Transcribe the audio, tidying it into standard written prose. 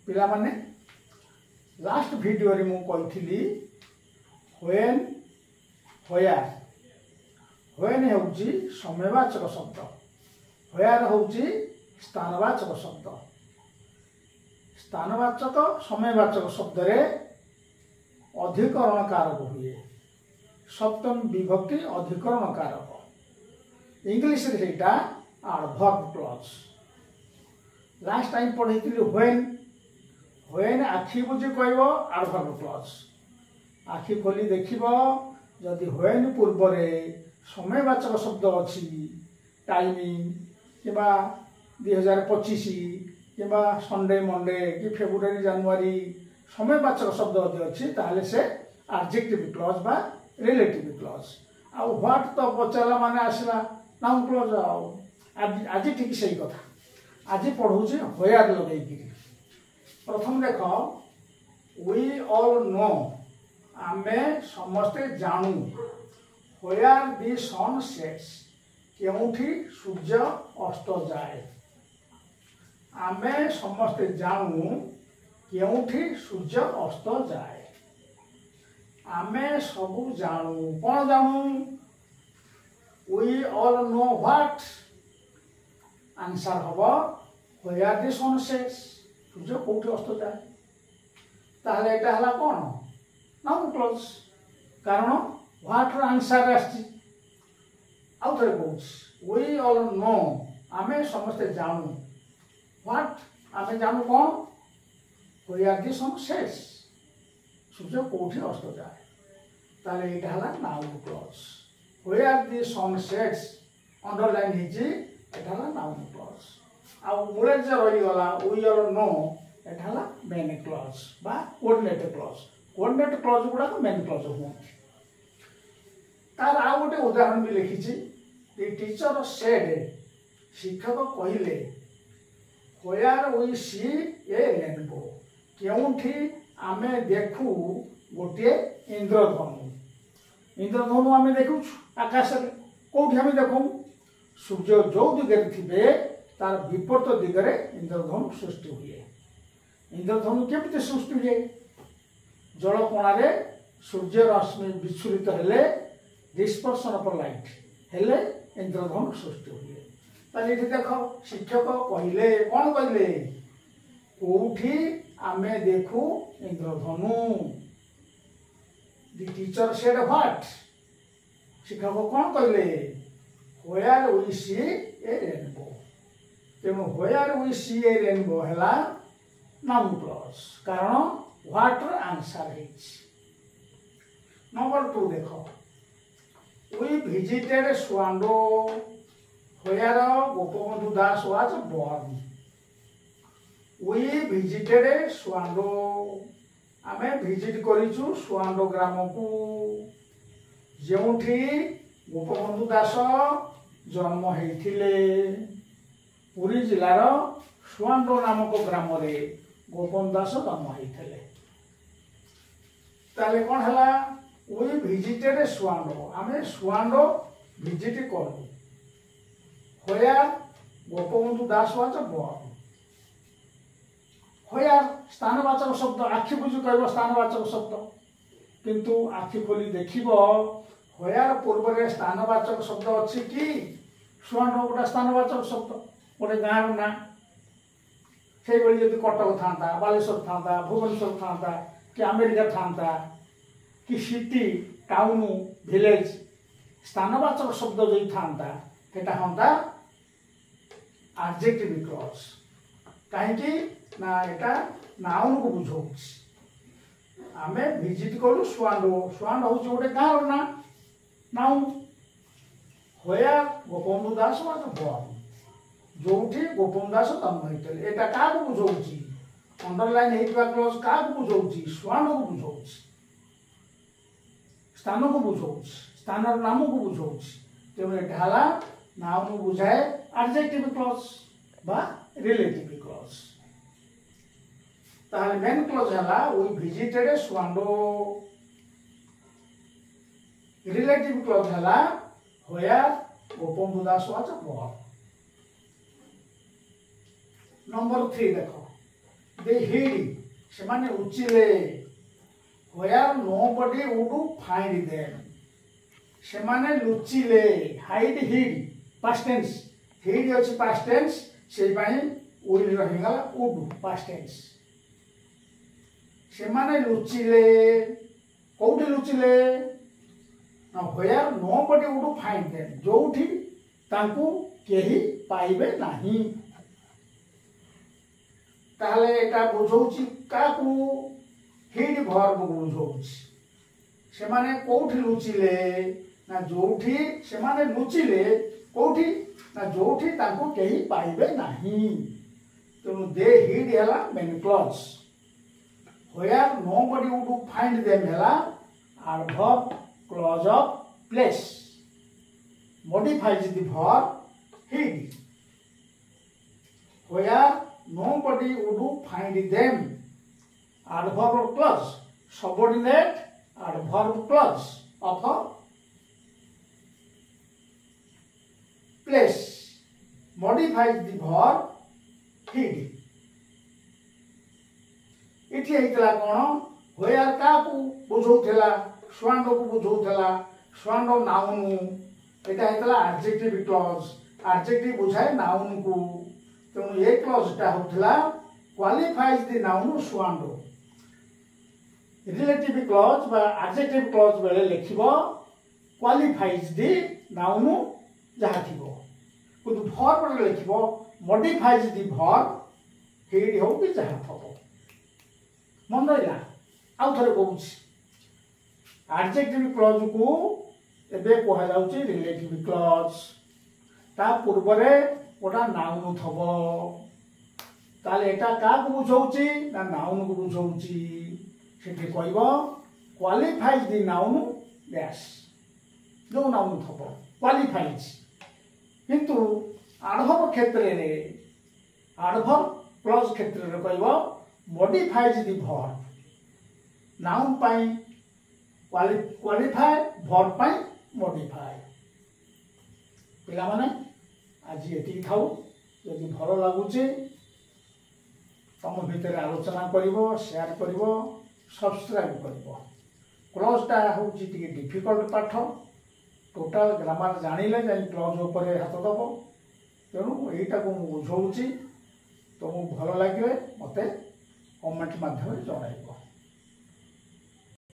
पिला माने last video रे मु कहिथिली व्हेन व्हेयर व्हेन होउची समयवाचक शब्द व्हेयर होउची स्थानवाचक शब्द स्थानवाचक समयवाचक शब्द रे अधिकरण कारक हुए सप्तम विभक्ति अधिकरण कारक इंग्लिश रे सेटा एडवर्ब क्लॉज लास्ट टाइम पढ़ेइथिली व्हेन आखि बुझी कहबो एडवर्ब क्लॉज आखि खोली देखिबो जदि व्हेन पूर्व रे समयवाचक शब्द अछि टाइमिंग किबा 2025 किबा संडे मंडे कि फेब्रुआरी जनवरी समयवाचक शब्द यदि अछि ताले से एडजेक्टिव क्लॉज बा रिलेटिव क्लॉज आ व्हाट तो पचला माने आसला नाउन क्लॉज आज ठीक सही कथा आज पढ़ू व्हेयर लगे प्रथम देख वी ऑल नो आमे समस्ते जानू व्हेयर द सन सेट्स केउठी सूर्य अस्त जाए आमे समस्ते जानू केउठी सूर्य अस्त जाए आमे सबू जानू कौन जानू we all know what answer हबो व्हेयर द सन सेट्स सूर्य कोठी अस्त जाए ताहले एटा हला कोन नाउन क्लॉज कारण व्हाट र आंसर आछि आउ थरे कहूछ वी ऑल नो आमे समस्त जानू व्हाट आमे जानू कोन व्हेयर द सन सेट्स सूर्य कोठी अस्त जाए ताहले एटा हला noun clause where the sun sets underline हिजी एटा हला नाउन क्लॉज आ मूले जे रही गला वी ऑल नो एटा हला मेन क्लॉज बा कोऑर्डिनेट क्लॉज गुडा मेन क्लॉज हो तार आ गोटे उदाहरण भी लिखी द टीचर सेड शिक्षक कहिले where we see a rainbow केउठी आमे देखू गोटे इंद्रधनु आमे देखु आकाश रे कोठी आमे देखू सूर्य जो दिगरे थिबे तार विपरीत दिगरे इंद्रधनु सृष्टि हुए इंद्रधनु केमिति सृष्टि हुए जल कोणारे सूर्य रश्मि विच्छुरित हेले डिस्पर्शन ऑफ लाइट हेले इंद्रधनु सृष्टि हुए ताले एठी देखो शिक्षक कहिले कोन कहिले कोठी आमे देखू इंद्रधनु द टीचर सेड व्हाट शिक्षक कोन कहिले where we see a rainbow तेणु where we see a rainbow हला नाउन क्लॉज कारण what are answer is number 2 देखो we visited Suando where Gopabandhu Das was born we visited Suando आमे विजिट करिछु स्वांडो ग्राम को जेउठी गोपबंधु दास जन्म हेथिले पुरी जिलार स्वांडो नामक ग्राम रे गोपबंधु दास जन्म हेथिले ताले कोन हला वी विजिटेड स्वांडो आमे स्वांडो विजिट करलु where Gopabandhu Das was born where स्थानवाचक शब्द आखि बुझी कहबो स्थानवाचक शब्द किंतु आखि खोली देखिबो व्हेयर पूर्व रे स्थानवाचक शब्द अछि कि स्वांडो गोटा स्थानवाचक शब्द गोटे गाँव ना से यदि कटक था बालेश्वर था भुवनेश्वर था कि अमेरिका था कि सिटी टाउन विलेज स्थानवाचक शब्द जो था हाँ एडजेक्टिव क्लॉज कहीं ना एटा नाउन को बुझाऊ आमे विजिट करू स्वांडो स्वांडो हूँ गोटे गाँव ना noun where Gopabandhu Das was born जोठी गोपबंधु दास जन्म होइतले एटा का को बुझाउची अंडरलाइन हेतबा क्लॉज का को बुझाउची स्वांडो को बुझाउची स्थान को बुझाउची स्थानर नाम को बुझाउची तेणु एटा हला नाउन बुझाए एडजेक्टिव क्लॉज बा रिलेटिव क्लॉज ताहले मेन क्लॉज हला वी विजिटेड स्वांडो रिलेटिव क्लॉज हला where Gopabandhu Das was born number 3 देखो दे हिड से माने लुचिले where nobody would find them से माने लुचिले hide hid past tense hid अछि पास्ट टेंस से पाई उइल रहिगला वुड पास्ट टेंस से माने लुचिले कोउठी लुचिले ना where nobody would find them जोठी तांकू केही पाइबे नाही ताहले एटा बुझौछि काकू हिड वर्ब बुझौछि से माने कोउठी लुचिले ना जोठी से माने लुचिले कोउठी ना जोठी तांको केही पाइबे नाही तेनु दे हिड हला main clause where nobody would find them हला adverb clause of place modifies the verb hid where nobody would find them adverb clause subordinate adverb clause of a place modifies the verb hid इठी हेतला कोन where का को बुझौथला स्वांडो को बुझौथला Suando noun एटा हेतला adjective clause adjective बुझाए नाउन को तेणु ये क्लॉज टा होतला qualifies the noun Suando relative clause बा एडजेक्टिव क्लॉज बेले लिखिबो क्वालिफाइज द नाउन जहा थिबो कुदु वर्ब रे लिखिबो मॉडिफाइज द वर्ब हिड हो कि जहा थबो मन रहिला आउ थरे कहूछ एडजेक्टिव क्लॉज को एबे कोहा जाउची रिलेटिव क्लॉज ता पूर्व रे ओटा नाउन थबो ताले एटा का को बुझौची ना नाउन को बुझौची सेठी कहइबो क्वालिफाइज द नाउन डैश जो नाउन थबो क्वालिफाइज किंतु आडभव क्षेत्र रे आडभव क्लॉज क्षेत्र रे कहइबो मॉडिफाइज द वर्ब नाउन पाई क्वालिफाई वर्ब पाई मॉडिफाई पिला माने आज एति थाउ यदि भलो लागुचे तम भीतर आलोचना करिवो शेयर करिवो सब्सक्राइब करिवो क्लॉज टा होची टिके डिफिकल्ट पाठ टोटल ग्रामर जानिले जाई क्लॉज ऊपर हाथ दबो तेणु एटा को बुझौची तो भलो लागिले मते कमेंट माध्यम जणाइबो।